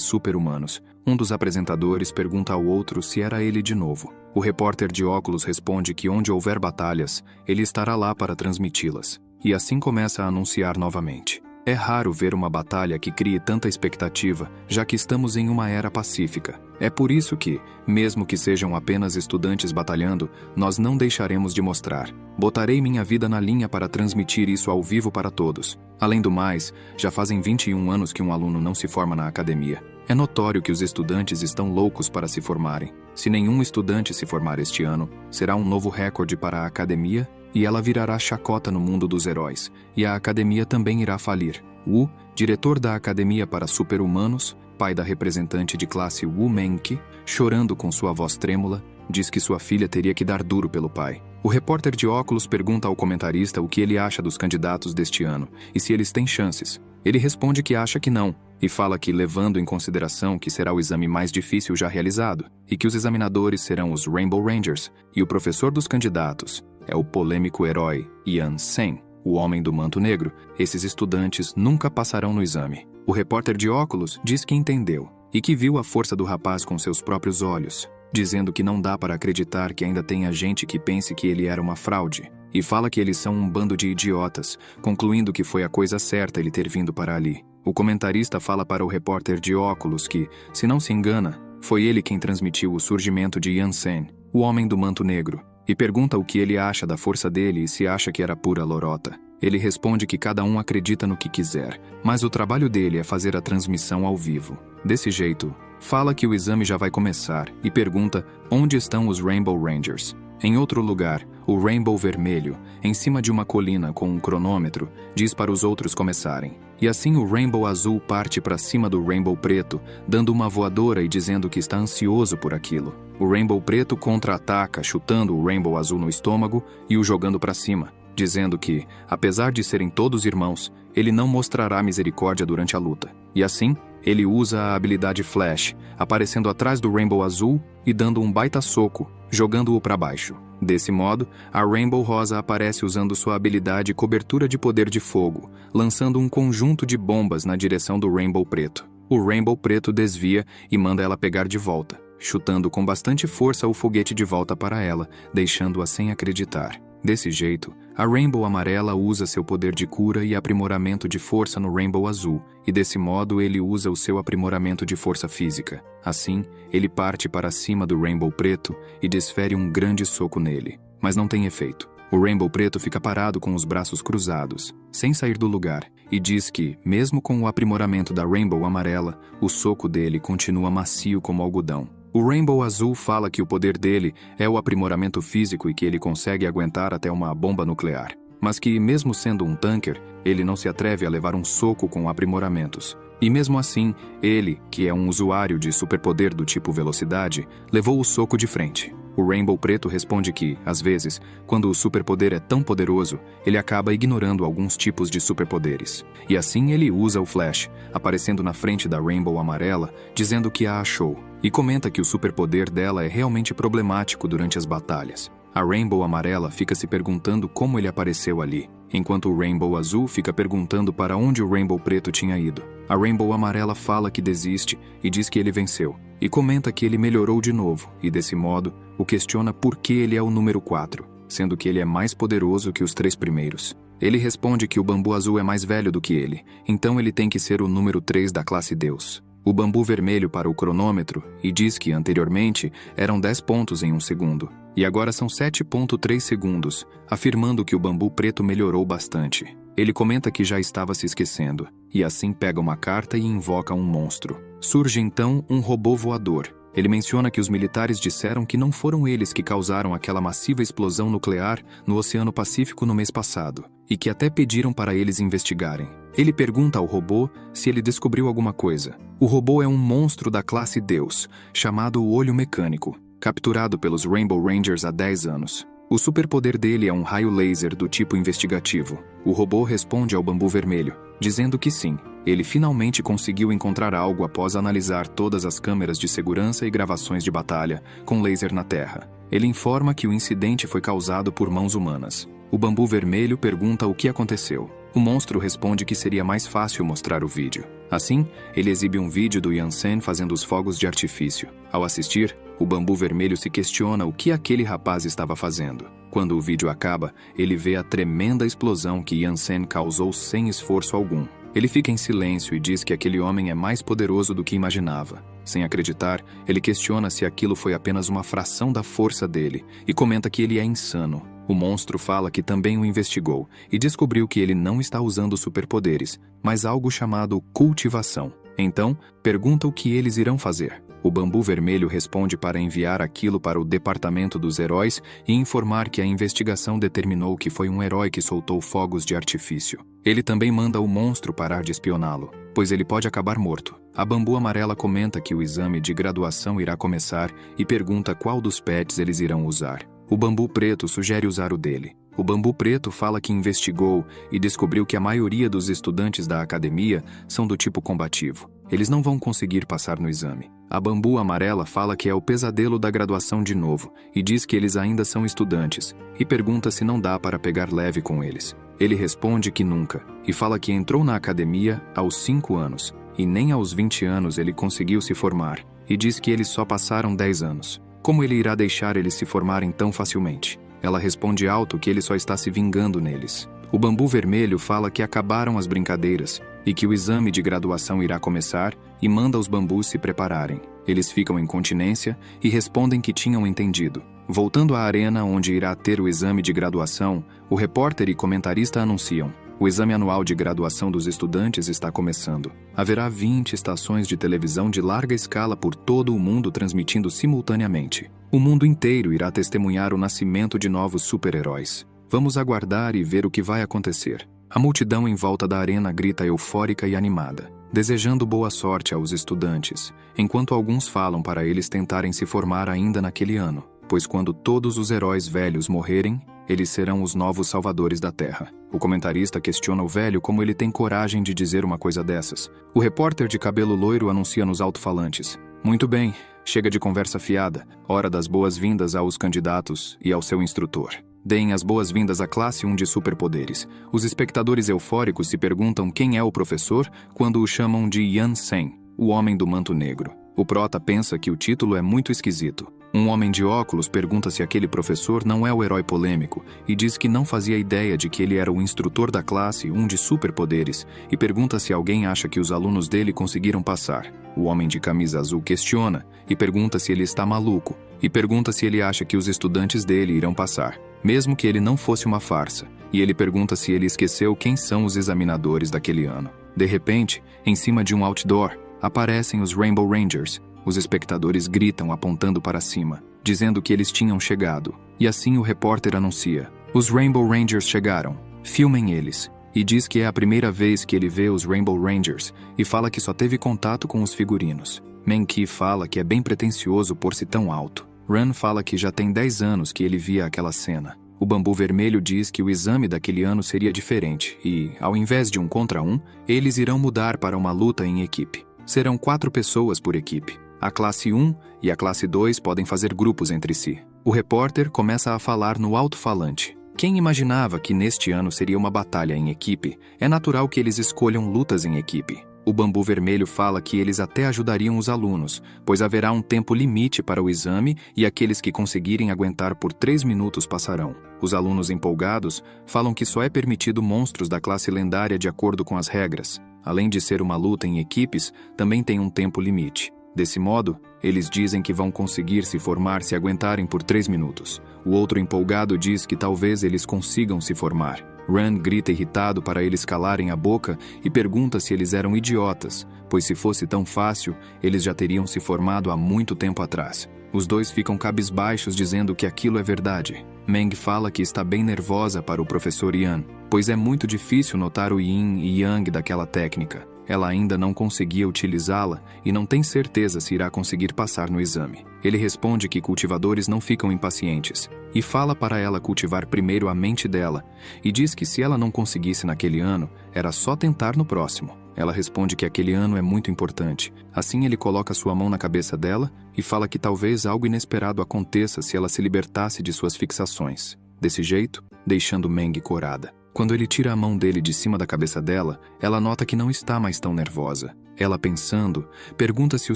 super-humanos. Um dos apresentadores pergunta ao outro se era ele de novo. O repórter de óculos responde que onde houver batalhas, ele estará lá para transmiti-las. E assim começa a anunciar novamente. É raro ver uma batalha que crie tanta expectativa, já que estamos em uma era pacífica. É por isso que, mesmo que sejam apenas estudantes batalhando, nós não deixaremos de mostrar. Botarei minha vida na linha para transmitir isso ao vivo para todos. Além do mais, já fazem 21 anos que um aluno não se forma na academia. É notório que os estudantes estão loucos para se formarem. Se nenhum estudante se formar este ano, será um novo recorde para a academia e ela virará chacota no mundo dos heróis, e a academia também irá falir. Wu, diretor da Academia para Super-Humanos, pai da representante de classe Wu Menqi, chorando com sua voz trêmula, diz que sua filha teria que dar duro pelo pai. O repórter de óculos pergunta ao comentarista o que ele acha dos candidatos deste ano e se eles têm chances. Ele responde que acha que não, e fala que, levando em consideração que será o exame mais difícil já realizado, e que os examinadores serão os Rainbow Rangers, e o professor dos candidatos é o polêmico herói Yan Sen, o homem do manto negro, esses estudantes nunca passarão no exame. O repórter de óculos diz que entendeu, e que viu a força do rapaz com seus próprios olhos, dizendo que não dá para acreditar que ainda tenha gente que pense que ele era uma fraude, e fala que eles são um bando de idiotas, concluindo que foi a coisa certa ele ter vindo para ali. O comentarista fala para o repórter de óculos que, se não se engana, foi ele quem transmitiu o surgimento de Yan Sen, o homem do manto negro, e pergunta o que ele acha da força dele e se acha que era pura lorota. Ele responde que cada um acredita no que quiser, mas o trabalho dele é fazer a transmissão ao vivo. Desse jeito, fala que o exame já vai começar e pergunta onde estão os Rainbow Rangers. Em outro lugar, o Rainbow Vermelho, em cima de uma colina com um cronômetro, diz para os outros começarem. E assim o Rainbow Azul parte para cima do Rainbow Preto, dando uma voadora e dizendo que está ansioso por aquilo. O Rainbow Preto contra-ataca, chutando o Rainbow Azul no estômago e o jogando para cima, dizendo que, apesar de serem todos irmãos, ele não mostrará misericórdia durante a luta. E assim, ele usa a habilidade Flash, aparecendo atrás do Rainbow Azul e dando um baita soco, jogando-o para baixo. Desse modo, a Rainbow Rosa aparece usando sua habilidade Cobertura de Poder de Fogo, lançando um conjunto de bombas na direção do Rainbow Preto. O Rainbow Preto desvia e manda ela pegar de volta, chutando com bastante força o foguete de volta para ela, deixando-a sem acreditar. Desse jeito, a Rainbow Amarela usa seu poder de cura e aprimoramento de força no Rainbow Azul, e desse modo ele usa o seu aprimoramento de força física. Assim, ele parte para cima do Rainbow Preto e desfere um grande soco nele, mas não tem efeito. O Rainbow Preto fica parado com os braços cruzados, sem sair do lugar, e diz que, mesmo com o aprimoramento da Rainbow Amarela, o soco dele continua macio como algodão. O Rainbow Azul fala que o poder dele é o aprimoramento físico e que ele consegue aguentar até uma bomba nuclear, mas que, mesmo sendo um tanker, ele não se atreve a levar um soco com aprimoramentos. E mesmo assim, ele, que é um usuário de superpoder do tipo velocidade, levou o soco de frente. O Rainbow Preto responde que, às vezes, quando o superpoder é tão poderoso, ele acaba ignorando alguns tipos de superpoderes. E assim ele usa o Flash, aparecendo na frente da Rainbow Amarela, dizendo que a achou, e comenta que o superpoder dela é realmente problemático durante as batalhas. A Rainbow Amarela fica se perguntando como ele apareceu ali, enquanto o Rainbow Azul fica perguntando para onde o Rainbow Preto tinha ido. A Rainbow Amarela fala que desiste e diz que ele venceu, e comenta que ele melhorou de novo, e desse modo, o questiona por que ele é o número 4, sendo que ele é mais poderoso que os 3 primeiros. Ele responde que o Bambu Azul é mais velho do que ele, então ele tem que ser o número 3 da classe Deus. O Bambu Vermelho para o cronômetro e diz que anteriormente eram 10 pontos em um segundo, e agora são 7,3 segundos, afirmando que o Bambu Preto melhorou bastante. Ele comenta que já estava se esquecendo, e assim pega uma carta e invoca um monstro. Surge então um robô voador. Ele menciona que os militares disseram que não foram eles que causaram aquela massiva explosão nuclear no Oceano Pacífico no mês passado, e que até pediram para eles investigarem. Ele pergunta ao robô se ele descobriu alguma coisa. O robô é um monstro da classe Deus, chamado o Olho Mecânico, capturado pelos Rainbow Rangers há 10 anos. O superpoder dele é um raio laser do tipo investigativo. O robô responde ao Bambu Vermelho, dizendo que sim, ele finalmente conseguiu encontrar algo após analisar todas as câmeras de segurança e gravações de batalha com laser na Terra. Ele informa que o incidente foi causado por mãos humanas. O Bambu Vermelho pergunta o que aconteceu. O monstro responde que seria mais fácil mostrar o vídeo. Assim, ele exibe um vídeo do Yansen fazendo os fogos de artifício. Ao assistir, o Bambu Vermelho se questiona o que aquele rapaz estava fazendo. Quando o vídeo acaba, ele vê a tremenda explosão que Yansen causou sem esforço algum. Ele fica em silêncio e diz que aquele homem é mais poderoso do que imaginava. Sem acreditar, ele questiona se aquilo foi apenas uma fração da força dele e comenta que ele é insano. O monstro fala que também o investigou e descobriu que ele não está usando superpoderes, mas algo chamado cultivação. Então, pergunta o que eles irão fazer. O Bambu Vermelho responde para enviar aquilo para o Departamento dos Heróis e informar que a investigação determinou que foi um herói que soltou fogos de artifício. Ele também manda o monstro parar de espioná-lo, pois ele pode acabar morto. A Bambu Amarela comenta que o exame de graduação irá começar e pergunta qual dos pets eles irão usar. O Bambu Preto sugere usar o dele. O Bambu Preto fala que investigou e descobriu que a maioria dos estudantes da academia são do tipo combativo. Eles não vão conseguir passar no exame. A Bambu Amarela fala que é o pesadelo da graduação de novo e diz que eles ainda são estudantes e pergunta se não dá para pegar leve com eles. Ele responde que nunca e fala que entrou na academia aos 5 anos e nem aos 20 anos ele conseguiu se formar e diz que eles só passaram 10 anos. Como ele irá deixar eles se formarem tão facilmente? Ela responde alto que ele só está se vingando neles. O Bambu Vermelho fala que acabaram as brincadeiras e que o exame de graduação irá começar e manda os bambus se prepararem. Eles ficam em continência e respondem que tinham entendido. Voltando à arena onde irá ter o exame de graduação, o repórter e comentarista anunciam: o exame anual de graduação dos estudantes está começando. Haverá 20 estações de televisão de larga escala por todo o mundo transmitindo simultaneamente. O mundo inteiro irá testemunhar o nascimento de novos super-heróis. Vamos aguardar e ver o que vai acontecer. A multidão em volta da arena grita eufórica e animada, desejando boa sorte aos estudantes, enquanto alguns falam para eles tentarem se formar ainda naquele ano, pois quando todos os heróis velhos morrerem, eles serão os novos salvadores da Terra. O comentarista questiona o velho como ele tem coragem de dizer uma coisa dessas. O repórter de cabelo loiro anuncia nos alto-falantes: muito bem, chega de conversa fiada, hora das boas-vindas aos candidatos e ao seu instrutor. Deem as boas-vindas à classe 1 de superpoderes. Os espectadores eufóricos se perguntam quem é o professor quando o chamam de Yansen, o homem do manto negro. O prota pensa que o título é muito esquisito. Um homem de óculos pergunta se aquele professor não é o herói polêmico e diz que não fazia ideia de que ele era o instrutor da classe 1 de superpoderes e pergunta se alguém acha que os alunos dele conseguiram passar. O homem de camisa azul questiona e pergunta se ele está maluco e pergunta se ele acha que os estudantes dele irão passar, mesmo que ele não fosse uma farsa, e ele pergunta se ele esqueceu quem são os examinadores daquele ano. De repente, em cima de um outdoor, aparecem os Rainbow Rangers. Os espectadores gritam apontando para cima, dizendo que eles tinham chegado. E assim o repórter anuncia: os Rainbow Rangers chegaram, filmem eles. E diz que é a primeira vez que ele vê os Rainbow Rangers e fala que só teve contato com os figurinos. Mankey fala que é bem pretensioso pôr-se tão alto. Run fala que já tem 10 anos que ele via aquela cena. O Bambu Vermelho diz que o exame daquele ano seria diferente e, ao invés de 1 contra 1, eles irão mudar para uma luta em equipe. Serão 4 pessoas por equipe. A classe 1 e a classe 2 podem fazer grupos entre si. O repórter começa a falar no alto-falante. Quem imaginava que neste ano seria uma batalha em equipe, é natural que eles escolham lutas em equipe. O Bambu Vermelho fala que eles até ajudariam os alunos, pois haverá um tempo limite para o exame e aqueles que conseguirem aguentar por 3 minutos passarão. Os alunos empolgados falam que só é permitido monstros da classe lendária de acordo com as regras. Além de ser uma luta em equipes, também tem um tempo limite. Desse modo, eles dizem que vão conseguir se formar se aguentarem por 3 minutos. O outro empolgado diz que talvez eles consigam se formar. Run grita irritado para eles calarem a boca e pergunta se eles eram idiotas, pois se fosse tão fácil, eles já teriam se formado há muito tempo atrás. Os dois ficam cabisbaixos dizendo que aquilo é verdade. Meng fala que está bem nervosa para o professor Yan, pois é muito difícil notar o yin e yang daquela técnica. Ela ainda não conseguia utilizá-la e não tem certeza se irá conseguir passar no exame. Ele responde que cultivadores não ficam impacientes e fala para ela cultivar primeiro a mente dela e diz que se ela não conseguisse naquele ano, era só tentar no próximo. Ela responde que aquele ano é muito importante. Assim ele coloca sua mão na cabeça dela e fala que talvez algo inesperado aconteça se ela se libertasse de suas fixações. Desse jeito, deixando Meng corada. Quando ele tira a mão dele de cima da cabeça dela, ela nota que não está mais tão nervosa. Ela, pensando, pergunta se o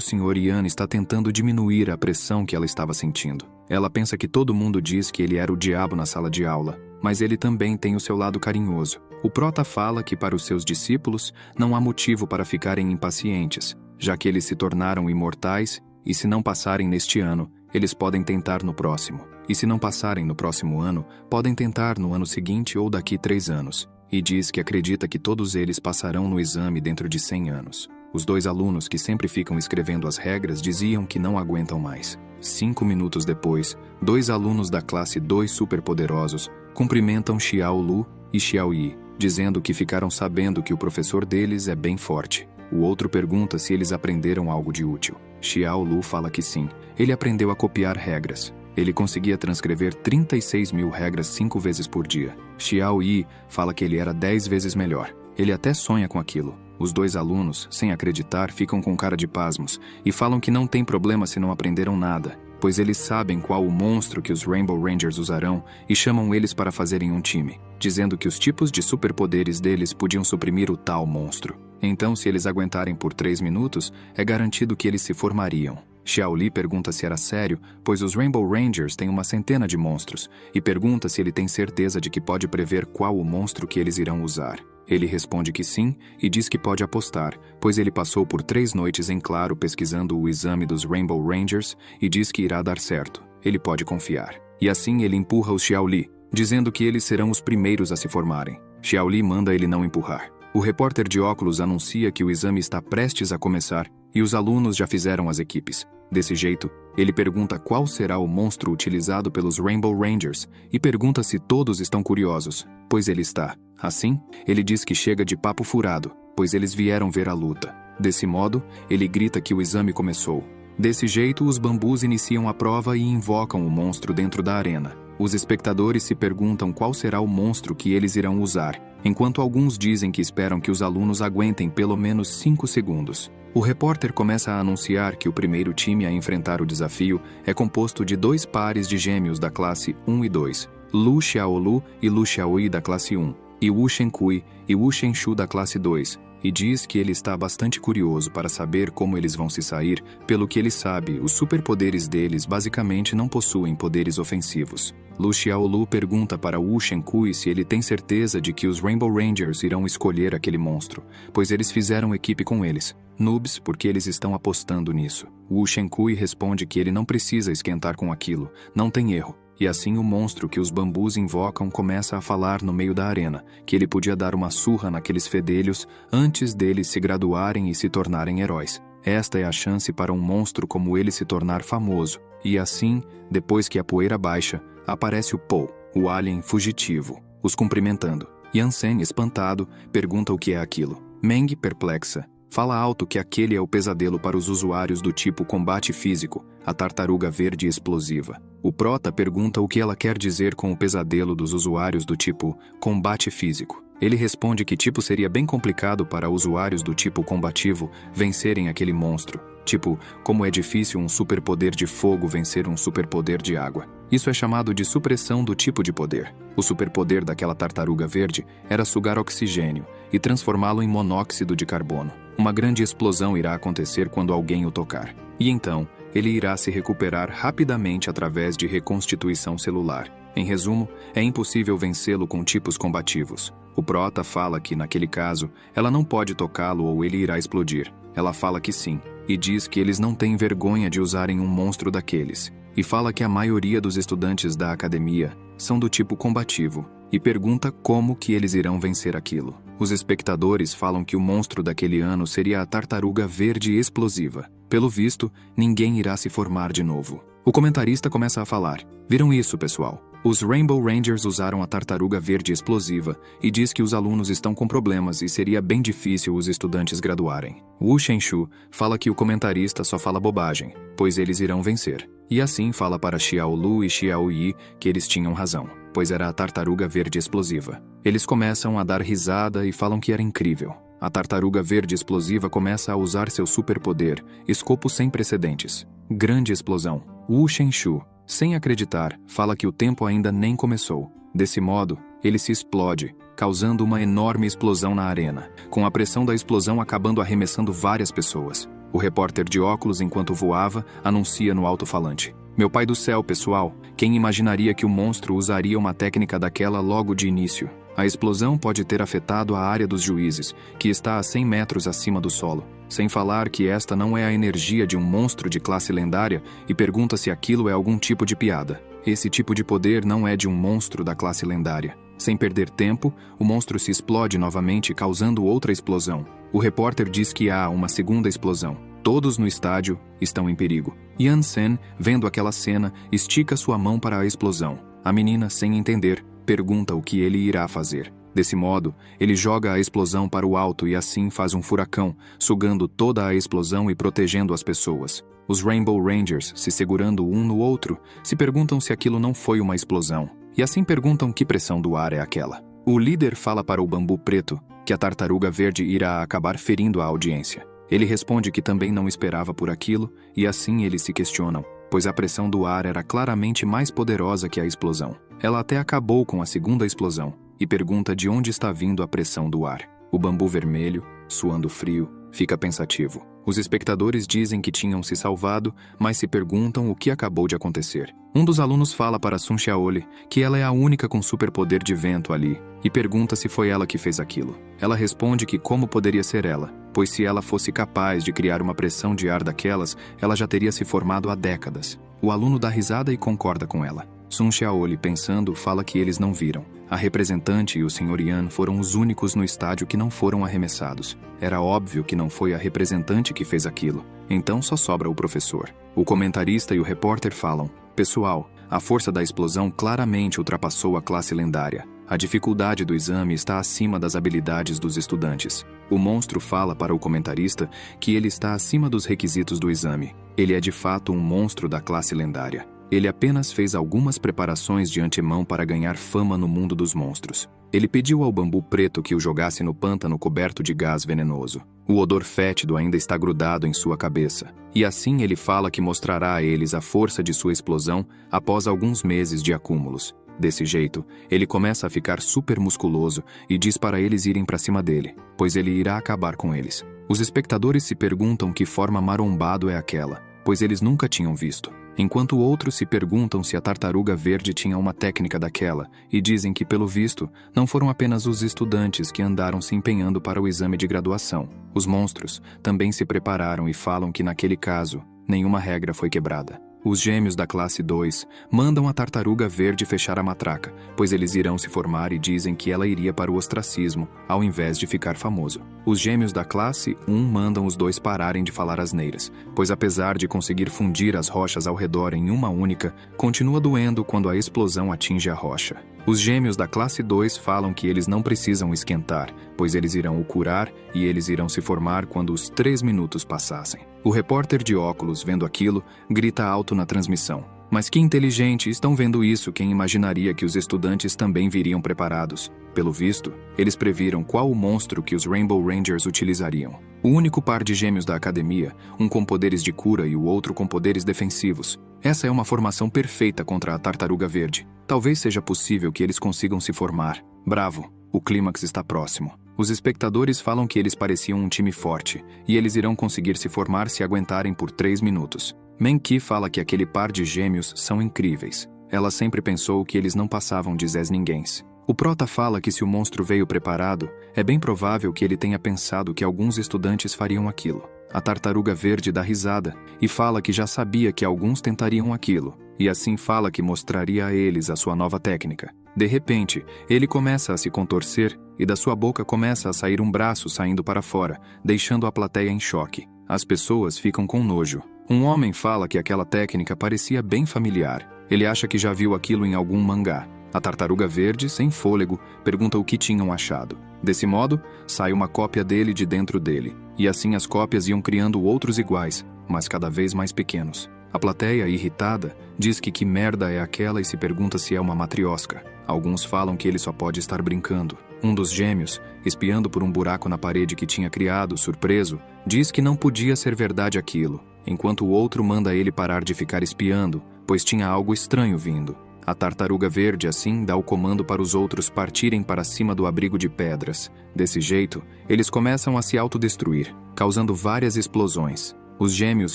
Sr. Ian está tentando diminuir a pressão que ela estava sentindo. Ela pensa que todo mundo diz que ele era o diabo na sala de aula, mas ele também tem o seu lado carinhoso. O prota fala que para os seus discípulos não há motivo para ficarem impacientes, já que eles se tornaram imortais e se não passarem neste ano, eles podem tentar no próximo. E se não passarem no próximo ano, podem tentar no ano seguinte ou daqui 3 anos. E diz que acredita que todos eles passarão no exame dentro de 100 anos. Os 2 alunos que sempre ficam escrevendo as regras diziam que não aguentam mais. 5 minutos depois, 2 alunos da classe 2 superpoderosos cumprimentam Xiao Lu e Xiao Yi, dizendo que ficaram sabendo que o professor deles é bem forte. O outro pergunta se eles aprenderam algo de útil. Xiao Lu fala que sim. Ele aprendeu a copiar regras. Ele conseguia transcrever 36 mil regras 5 vezes por dia. Xiao Yi fala que ele era 10 vezes melhor. Ele até sonha com aquilo. Os 2 alunos, sem acreditar, ficam com cara de pasmos e falam que não tem problema se não aprenderam nada, pois eles sabem qual o monstro que os Rainbow Rangers usarão e chamam eles para fazerem um time, dizendo que os tipos de superpoderes deles podiam suprimir o tal monstro. Então, se eles aguentarem por 3 minutos, é garantido que eles se formariam. Xiao Li pergunta se era sério, pois os Rainbow Rangers têm uma centena de monstros, e pergunta se ele tem certeza de que pode prever qual o monstro que eles irão usar. Ele responde que sim, e diz que pode apostar, pois ele passou por 3 noites em claro pesquisando o exame dos Rainbow Rangers e diz que irá dar certo. Ele pode confiar. E assim ele empurra o Xiao Li, dizendo que eles serão os primeiros a se formarem. Xiao Li manda ele não empurrar. O repórter de óculos anuncia que o exame está prestes a começar e os alunos já fizeram as equipes. Desse jeito, ele pergunta qual será o monstro utilizado pelos Rainbow Rangers e pergunta se todos estão curiosos, pois ele está. Assim, ele diz que chega de papo furado, pois eles vieram ver a luta. Desse modo, ele grita que o exame começou. Desse jeito, os bambus iniciam a prova e invocam o monstro dentro da arena. Os espectadores se perguntam qual será o monstro que eles irão usar, enquanto alguns dizem que esperam que os alunos aguentem pelo menos 5 segundos. O repórter começa a anunciar que o primeiro time a enfrentar o desafio é composto de 2 pares de gêmeos da classe 1 e 2, Lu Xiaolu e Lu Xiaoyi da classe 1, e Wu Shenkui e Wu Shenshu da classe 2, e diz que ele está bastante curioso para saber como eles vão se sair. Pelo que ele sabe, os superpoderes deles basicamente não possuem poderes ofensivos. Lu Xiaolu pergunta para Wu Shenkui se ele tem certeza de que os Rainbow Rangers irão escolher aquele monstro, pois eles fizeram equipe com eles. Noobs, porque eles estão apostando nisso. Wu Shenkui responde que ele não precisa esquentar com aquilo, não tem erro. E assim o monstro que os bambus invocam começa a falar no meio da arena, que ele podia dar uma surra naqueles fedelhos antes deles se graduarem e se tornarem heróis. Esta é a chance para um monstro como ele se tornar famoso. E assim, depois que a poeira baixa, aparece o Paul, o alien fugitivo, os cumprimentando. Yansen, espantado, pergunta o que é aquilo. Meng, perplexa, fala alto que aquele é o pesadelo para os usuários do tipo combate físico, a tartaruga verde explosiva. O prota pergunta o que ela quer dizer com o pesadelo dos usuários do tipo combate físico. Ele responde que tipo seria bem complicado para usuários do tipo combativo vencerem aquele monstro. Tipo, como é difícil um superpoder de fogo vencer um superpoder de água. Isso é chamado de supressão do tipo de poder. O superpoder daquela tartaruga verde era sugar oxigênio e transformá-lo em monóxido de carbono. Uma grande explosão irá acontecer quando alguém o tocar. E então, ele irá se recuperar rapidamente através de reconstituição celular. Em resumo, é impossível vencê-lo com tipos combativos. O prota fala que, naquele caso, ela não pode tocá-lo ou ele irá explodir. Ela fala que sim, e diz que eles não têm vergonha de usarem um monstro daqueles. E fala que a maioria dos estudantes da academia são do tipo combativo, e pergunta como que eles irão vencer aquilo. Os espectadores falam que o monstro daquele ano seria a tartaruga verde explosiva. Pelo visto, ninguém irá se formar de novo. O comentarista começa a falar. Viram isso, pessoal? Os Rainbow Rangers usaram a tartaruga verde explosiva e diz que os alunos estão com problemas e seria bem difícil os estudantes graduarem. Wu Shenshu fala que o comentarista só fala bobagem, pois eles irão vencer. E assim fala para Xiao Lu e Xiao Yi que eles tinham razão, pois era a tartaruga verde explosiva. Eles começam a dar risada e falam que era incrível. A tartaruga verde explosiva começa a usar seu superpoder, escopo sem precedentes. Grande explosão. Wu Shenshu, sem acreditar, fala que o tempo ainda nem começou. Desse modo, ele se explode, causando uma enorme explosão na arena, com a pressão da explosão acabando arremessando várias pessoas. O repórter de óculos, enquanto voava, anuncia no alto-falante: "Meu pai do céu, pessoal, quem imaginaria que o monstro usaria uma técnica daquela logo de início? A explosão pode ter afetado a área dos juízes, que está a 100 metros acima do solo. Sem falar que esta não é a energia de um monstro de classe lendária e pergunta se aquilo é algum tipo de piada. Esse tipo de poder não é de um monstro da classe lendária." Sem perder tempo, o monstro se explode novamente, causando outra explosão. O repórter diz que há uma segunda explosão. Todos no estádio estão em perigo. Yan-sen, vendo aquela cena, estica sua mão para a explosão. A menina, sem entender, pergunta o que ele irá fazer. Desse modo, ele joga a explosão para o alto e assim faz um furacão, sugando toda a explosão e protegendo as pessoas. Os Rainbow Rangers, se segurando um no outro, se perguntam se aquilo não foi uma explosão. E assim perguntam que pressão do ar é aquela. O líder fala para o Bambu Preto que a Tartaruga Verde irá acabar ferindo a audiência. Ele responde que também não esperava por aquilo, e assim eles se questionam, pois a pressão do ar era claramente mais poderosa que a explosão. Ela até acabou com a segunda explosão, e pergunta de onde está vindo a pressão do ar. O Bambu Vermelho, suando frio, fica pensativo. Os espectadores dizem que tinham se salvado, mas se perguntam o que acabou de acontecer. Um dos alunos fala para Sun Xiaoli que ela é a única com superpoder de vento ali, e pergunta se foi ela que fez aquilo. Ela responde que como poderia ser ela, pois se ela fosse capaz de criar uma pressão de ar daquelas, ela já teria se formado há décadas. O aluno dá risada e concorda com ela. Sun Xiaoli, pensando, fala que eles não viram. A representante e o Sr. Yan foram os únicos no estádio que não foram arremessados. Era óbvio que não foi a representante que fez aquilo. Então só sobra o professor. O comentarista e o repórter falam: "Pessoal, a força da explosão claramente ultrapassou a classe lendária. A dificuldade do exame está acima das habilidades dos estudantes." O monstro fala para o comentarista que ele está acima dos requisitos do exame. Ele é de fato um monstro da classe lendária. Ele apenas fez algumas preparações de antemão para ganhar fama no mundo dos monstros. Ele pediu ao Bambu Preto que o jogasse no pântano coberto de gás venenoso. O odor fétido ainda está grudado em sua cabeça. E assim ele fala que mostrará a eles a força de sua explosão após alguns meses de acúmulos. Desse jeito, ele começa a ficar super musculoso e diz para eles irem para cima dele, pois ele irá acabar com eles. Os espectadores se perguntam que forma marombado é aquela, pois eles nunca tinham visto. Enquanto outros se perguntam se a Tartaruga Verde tinha uma técnica daquela, e dizem que, pelo visto, não foram apenas os estudantes que andaram se empenhando para o exame de graduação. Os monstros também se prepararam e falam que, naquele caso, nenhuma regra foi quebrada. Os gêmeos da classe 2 mandam a Tartaruga Verde fechar a matraca, pois eles irão se formar e dizem que ela iria para o ostracismo, ao invés de ficar famoso. Os gêmeos da classe 1 mandam os dois pararem de falar asneiras, pois apesar de conseguir fundir as rochas ao redor em uma única, continua doendo quando a explosão atinge a rocha. Os gêmeos da classe 2 falam que eles não precisam esquentar, pois eles irão o curar e eles irão se formar quando os 3 minutos passassem. O repórter de óculos, vendo aquilo, grita alto na transmissão: "Mas que inteligente, estão vendo isso, quem imaginaria que os estudantes também viriam preparados?" Pelo visto, eles previram qual o monstro que os Rainbow Rangers utilizariam. O único par de gêmeos da academia, um com poderes de cura e o outro com poderes defensivos. Essa é uma formação perfeita contra a Tartaruga Verde. Talvez seja possível que eles consigam se formar. Bravo, o clímax está próximo. Os espectadores falam que eles pareciam um time forte, e eles irão conseguir se formar se aguentarem por 3 minutos. Menki fala que aquele par de gêmeos são incríveis. Ela sempre pensou que eles não passavam de Zés Ninguéms. O Prota fala que se o monstro veio preparado, é bem provável que ele tenha pensado que alguns estudantes fariam aquilo. A Tartaruga Verde dá risada e fala que já sabia que alguns tentariam aquilo, e assim fala que mostraria a eles a sua nova técnica. De repente, ele começa a se contorcer e da sua boca começa a sair um braço saindo para fora, deixando a plateia em choque. As pessoas ficam com nojo. Um homem fala que aquela técnica parecia bem familiar. Ele acha que já viu aquilo em algum mangá. A Tartaruga Verde, sem fôlego, pergunta o que tinham achado. Desse modo, sai uma cópia dele de dentro dele, e assim as cópias iam criando outros iguais, mas cada vez mais pequenos. A plateia, irritada, diz que merda é aquela e se pergunta se é uma matriosca. Alguns falam que ele só pode estar brincando. Um dos gêmeos, espiando por um buraco na parede que tinha criado, surpreso, diz que não podia ser verdade aquilo, enquanto o outro manda ele parar de ficar espiando, pois tinha algo estranho vindo. A tartaruga verde assim dá o comando para os outros partirem para cima do abrigo de pedras. Desse jeito, eles começam a se autodestruir, causando várias explosões. Os gêmeos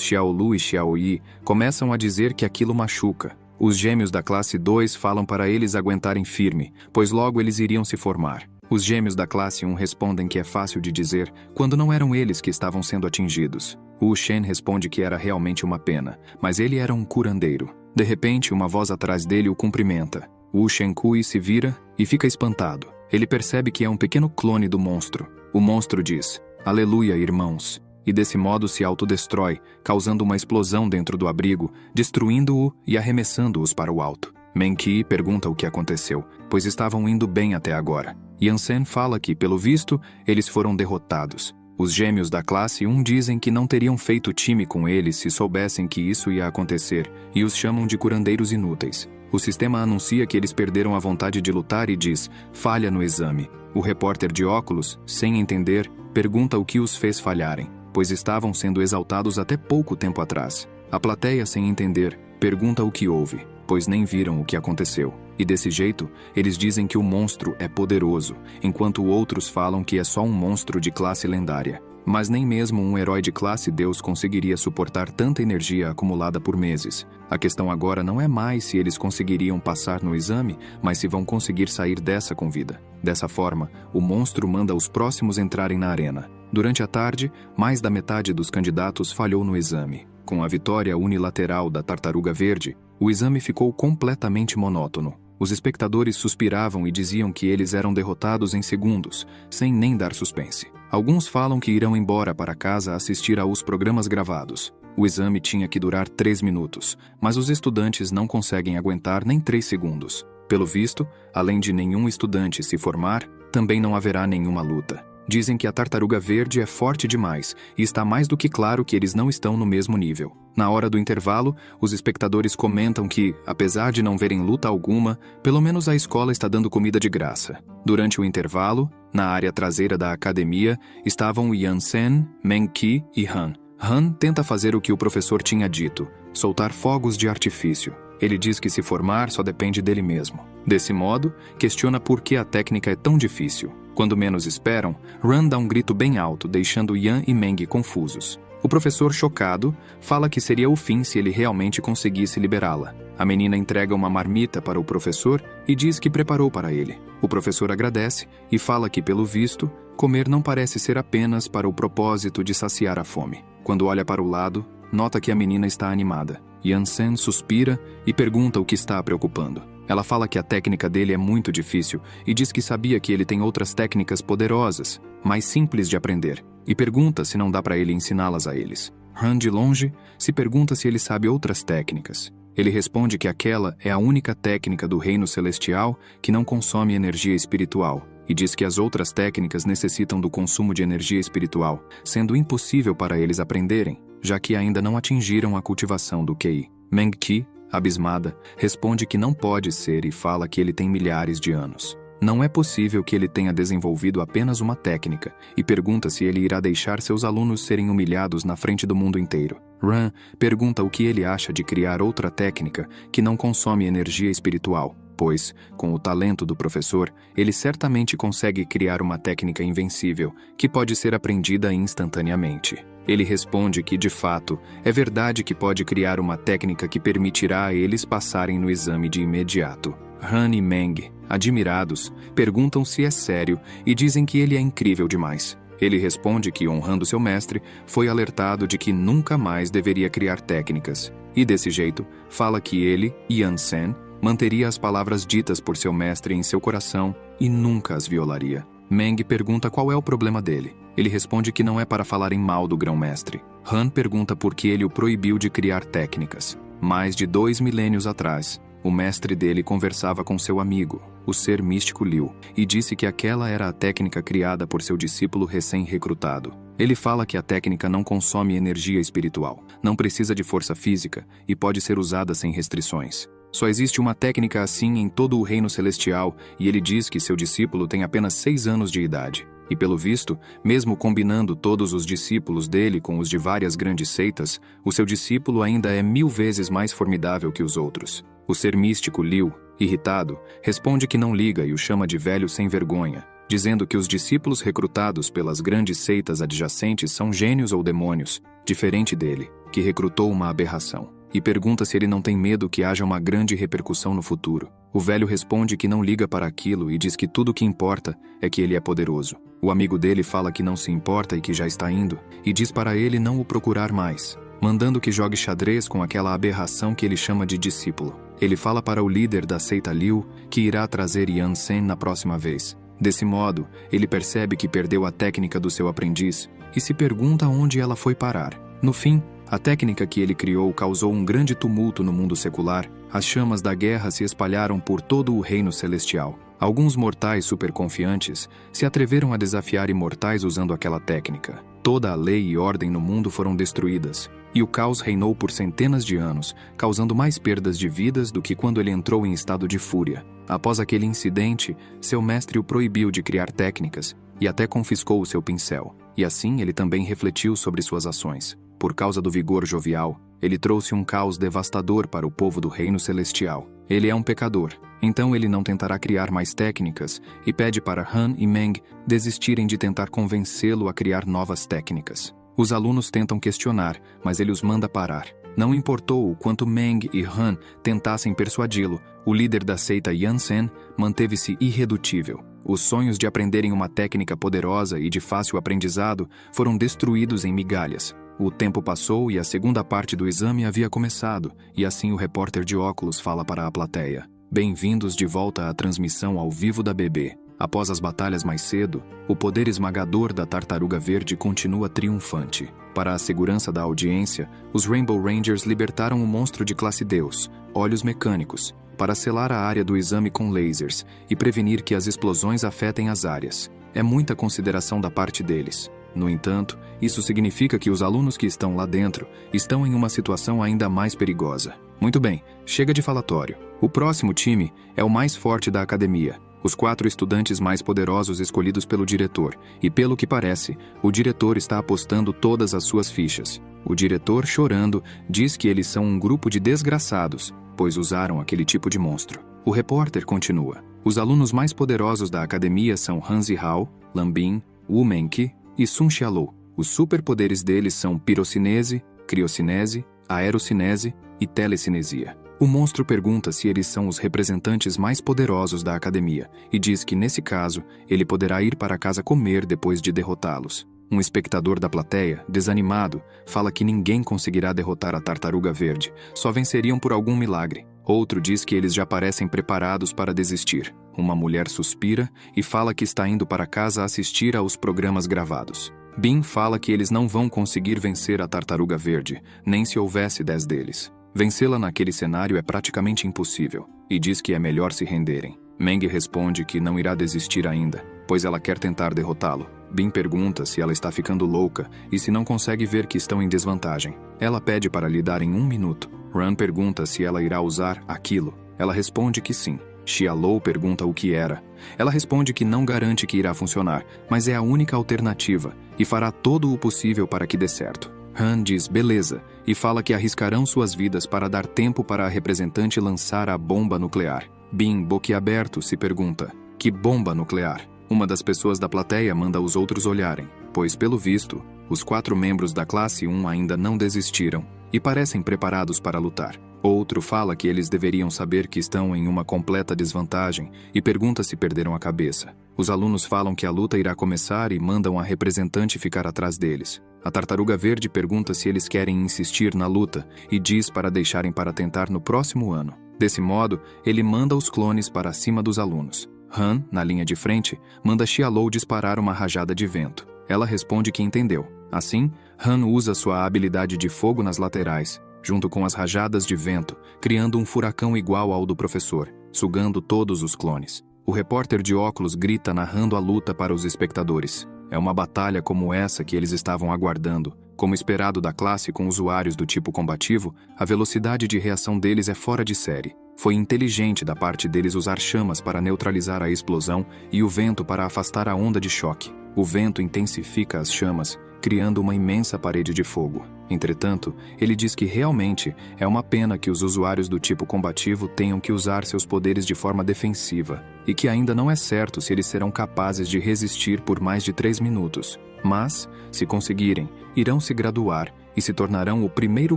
Xiaolu e Xiaoyi começam a dizer que aquilo machuca. Os gêmeos da classe 2 falam para eles aguentarem firme, pois logo eles iriam se formar. Os gêmeos da classe 1 respondem que é fácil de dizer quando não eram eles que estavam sendo atingidos. Wu Shen responde que era realmente uma pena, mas ele era um curandeiro. De repente, uma voz atrás dele o cumprimenta. Wu Shenkui se vira e fica espantado. Ele percebe que é um pequeno clone do monstro. O monstro diz: "Aleluia, irmãos", e desse modo se autodestrói, causando uma explosão dentro do abrigo, destruindo-o e arremessando-os para o alto. Menqi pergunta o que aconteceu, pois estavam indo bem até agora. Yansen fala que, pelo visto, eles foram derrotados. Os gêmeos da classe 1 dizem que não teriam feito time com eles se soubessem que isso ia acontecer, e os chamam de curandeiros inúteis. O sistema anuncia que eles perderam a vontade de lutar e diz: "Falha no exame". O repórter de óculos, sem entender, pergunta o que os fez falharem, pois estavam sendo exaltados até pouco tempo atrás. A plateia, sem entender, pergunta o que houve, pois nem viram o que aconteceu. E desse jeito, eles dizem que o monstro é poderoso, enquanto outros falam que é só um monstro de classe lendária. Mas nem mesmo um herói de classe Deus conseguiria suportar tanta energia acumulada por meses. A questão agora não é mais se eles conseguiriam passar no exame, mas se vão conseguir sair dessa com vida. Dessa forma, o monstro manda os próximos entrarem na arena. Durante a tarde, mais da metade dos candidatos falhou no exame. Com a vitória unilateral da tartaruga verde, o exame ficou completamente monótono. Os espectadores suspiravam e diziam que eles eram derrotados em segundos, sem nem dar suspense. Alguns falam que irão embora para casa assistir aos programas gravados. O exame tinha que durar 3 minutos, mas os estudantes não conseguem aguentar nem 3 segundos. Pelo visto, além de nenhum estudante se formar, também não haverá nenhuma luta. Dizem que a tartaruga verde é forte demais e está mais do que claro que eles não estão no mesmo nível. Na hora do intervalo, os espectadores comentam que, apesar de não verem luta alguma, pelo menos a escola está dando comida de graça. Durante o intervalo, na área traseira da academia, estavam Yansen, Menqi e Han. Han tenta fazer o que o professor tinha dito, soltar fogos de artifício. Ele diz que se formar só depende dele mesmo. Desse modo, questiona por que a técnica é tão difícil. Quando menos esperam, Ran dá um grito bem alto, deixando Yan e Meng confusos. O professor, chocado, fala que seria o fim se ele realmente conseguisse liberá-la. A menina entrega uma marmita para o professor e diz que preparou para ele. O professor agradece e fala que, pelo visto, comer não parece ser apenas para o propósito de saciar a fome. Quando olha para o lado, nota que a menina está animada. Yansen suspira e pergunta o que está a preocupando. Ela fala que a técnica dele é muito difícil e diz que sabia que ele tem outras técnicas poderosas, mais simples de aprender, e pergunta se não dá para ele ensiná-las a eles. Han, de longe, se pergunta se ele sabe outras técnicas. Ele responde que aquela é a única técnica do reino celestial que não consome energia espiritual, e diz que as outras técnicas necessitam do consumo de energia espiritual, sendo impossível para eles aprenderem, já que ainda não atingiram a cultivação do QI. Menqi, abismada, responde que não pode ser e fala que ele tem milhares de anos. Não é possível que ele tenha desenvolvido apenas uma técnica e pergunta se ele irá deixar seus alunos serem humilhados na frente do mundo inteiro. Ran pergunta o que ele acha de criar outra técnica que não consome energia espiritual, pois, com o talento do professor, ele certamente consegue criar uma técnica invencível que pode ser aprendida instantaneamente. Ele responde que, de fato, é verdade que pode criar uma técnica que permitirá a eles passarem no exame de imediato. Han e Meng, admirados, perguntam se é sério e dizem que ele é incrível demais. Ele responde que, honrando seu mestre, foi alertado de que nunca mais deveria criar técnicas. E desse jeito, fala que ele, Yansen, manteria as palavras ditas por seu mestre em seu coração e nunca as violaria. Meng pergunta qual é o problema dele. Ele responde que não é para falarem mal do grão-mestre. Han pergunta por que ele o proibiu de criar técnicas. Mais de 2 milênios atrás, o mestre dele conversava com seu amigo, o ser místico Liu, e disse que aquela era a técnica criada por seu discípulo recém-recrutado. Ele fala que a técnica não consome energia espiritual, não precisa de força física e pode ser usada sem restrições. Só existe uma técnica assim em todo o reino celestial e ele diz que seu discípulo tem apenas 6 anos de idade. E pelo visto, mesmo combinando todos os discípulos dele com os de várias grandes seitas, o seu discípulo ainda é 1000 vezes mais formidável que os outros. O ser místico Liu Irritado, responde que não liga e o chama de velho sem vergonha, dizendo que os discípulos recrutados pelas grandes seitas adjacentes são gênios ou demônios, diferente dele, que recrutou uma aberração. E pergunta se ele não tem medo que haja uma grande repercussão no futuro. O velho responde que não liga para aquilo e diz que tudo o que importa é que ele é poderoso. O amigo dele fala que não se importa e que já está indo, e diz para ele não o procurar mais, mandando que jogue xadrez com aquela aberração que ele chama de discípulo. Ele fala para o líder da seita Liu que irá trazer Yan Sen na próxima vez. Desse modo, ele percebe que perdeu a técnica do seu aprendiz e se pergunta onde ela foi parar. No fim, a técnica que ele criou causou um grande tumulto no mundo secular. As chamas da guerra se espalharam por todo o reino celestial. Alguns mortais superconfiantes se atreveram a desafiar imortais usando aquela técnica. Toda a lei e ordem no mundo foram destruídas, e o caos reinou por centenas de anos, causando mais perdas de vidas do que quando ele entrou em estado de fúria. Após aquele incidente, seu mestre o proibiu de criar técnicas e até confiscou o seu pincel. E assim ele também refletiu sobre suas ações. Por causa do vigor jovial, ele trouxe um caos devastador para o povo do reino celestial. Ele é um pecador, então ele não tentará criar mais técnicas e pede para Han e Meng desistirem de tentar convencê-lo a criar novas técnicas. Os alunos tentam questionar, mas ele os manda parar. Não importou o quanto Meng e Han tentassem persuadi-lo, o líder da seita Yan Sen manteve-se irredutível. Os sonhos de aprenderem uma técnica poderosa e de fácil aprendizado foram destruídos em migalhas. O tempo passou e a segunda parte do exame havia começado, e assim o repórter de óculos fala para a plateia. Bem-vindos de volta à transmissão ao vivo da BB. Após as batalhas mais cedo, o poder esmagador da Tartaruga Verde continua triunfante. Para a segurança da audiência, os Rainbow Rangers libertaram o monstro de classe Deus, Olhos Mecânicos, para selar a área do exame com lasers e prevenir que as explosões afetem as áreas. É muita consideração da parte deles. No entanto, isso significa que os alunos que estão lá dentro estão em uma situação ainda mais perigosa. Muito bem, chega de falatório. O próximo time é o mais forte da academia. Os 4 estudantes mais poderosos escolhidos pelo diretor. E pelo que parece, o diretor está apostando todas as suas fichas. O diretor, chorando, diz que eles são um grupo de desgraçados, pois usaram aquele tipo de monstro. O repórter continua. Os alunos mais poderosos da academia são Han Zihao, Lan Bin, Wu Menqi e Sun Xiaolou. Os superpoderes deles são pirocinese, criocinese, aerocinese e telecinesia. O monstro pergunta se eles são os representantes mais poderosos da academia e diz que, nesse caso, ele poderá ir para casa comer depois de derrotá-los. Um espectador da plateia, desanimado, fala que ninguém conseguirá derrotar a Tartaruga Verde, só venceriam por algum milagre. Outro diz que eles já parecem preparados para desistir. Uma mulher suspira e fala que está indo para casa assistir aos programas gravados. Bin fala que eles não vão conseguir vencer a Tartaruga Verde, nem se houvesse 10 deles. Vencê-la naquele cenário é praticamente impossível, e diz que é melhor se renderem. Meng responde que não irá desistir ainda, pois ela quer tentar derrotá-lo. Bin pergunta se ela está ficando louca e se não consegue ver que estão em desvantagem. Ela pede para lhe darem 1 minuto. Ran pergunta se ela irá usar aquilo. Ela responde que sim. Xiaolou pergunta o que era. Ela responde que não garante que irá funcionar, mas é a única alternativa e fará todo o possível para que dê certo. Han diz beleza e fala que arriscarão suas vidas para dar tempo para a representante lançar a bomba nuclear. Bin, boquiaberto, se pergunta: que bomba nuclear? Uma das pessoas da plateia manda os outros olharem, pois, pelo visto, os 4 membros da classe 1 ainda não desistiram e parecem preparados para lutar. Outro fala que eles deveriam saber que estão em uma completa desvantagem e pergunta se perderam a cabeça. Os alunos falam que a luta irá começar e mandam a representante ficar atrás deles. A Tartaruga Verde pergunta se eles querem insistir na luta e diz para deixarem para tentar no próximo ano. Desse modo, ele manda os clones para cima dos alunos. Han, na linha de frente, manda Xiaolou disparar uma rajada de vento. Ela responde que entendeu. Assim, Han usa sua habilidade de fogo nas laterais, junto com as rajadas de vento, criando um furacão igual ao do professor, sugando todos os clones. O repórter de óculos grita narrando a luta para os espectadores. É uma batalha como essa que eles estavam aguardando. Como esperado da classe com usuários do tipo combativo, a velocidade de reação deles é fora de série. Foi inteligente da parte deles usar chamas para neutralizar a explosão e o vento para afastar a onda de choque. O vento intensifica as chamas, criando uma imensa parede de fogo. Entretanto, ele diz que realmente é uma pena que os usuários do tipo combativo tenham que usar seus poderes de forma defensiva, e que ainda não é certo se eles serão capazes de resistir por mais de 3 minutos. Mas, se conseguirem, irão se graduar e se tornarão o primeiro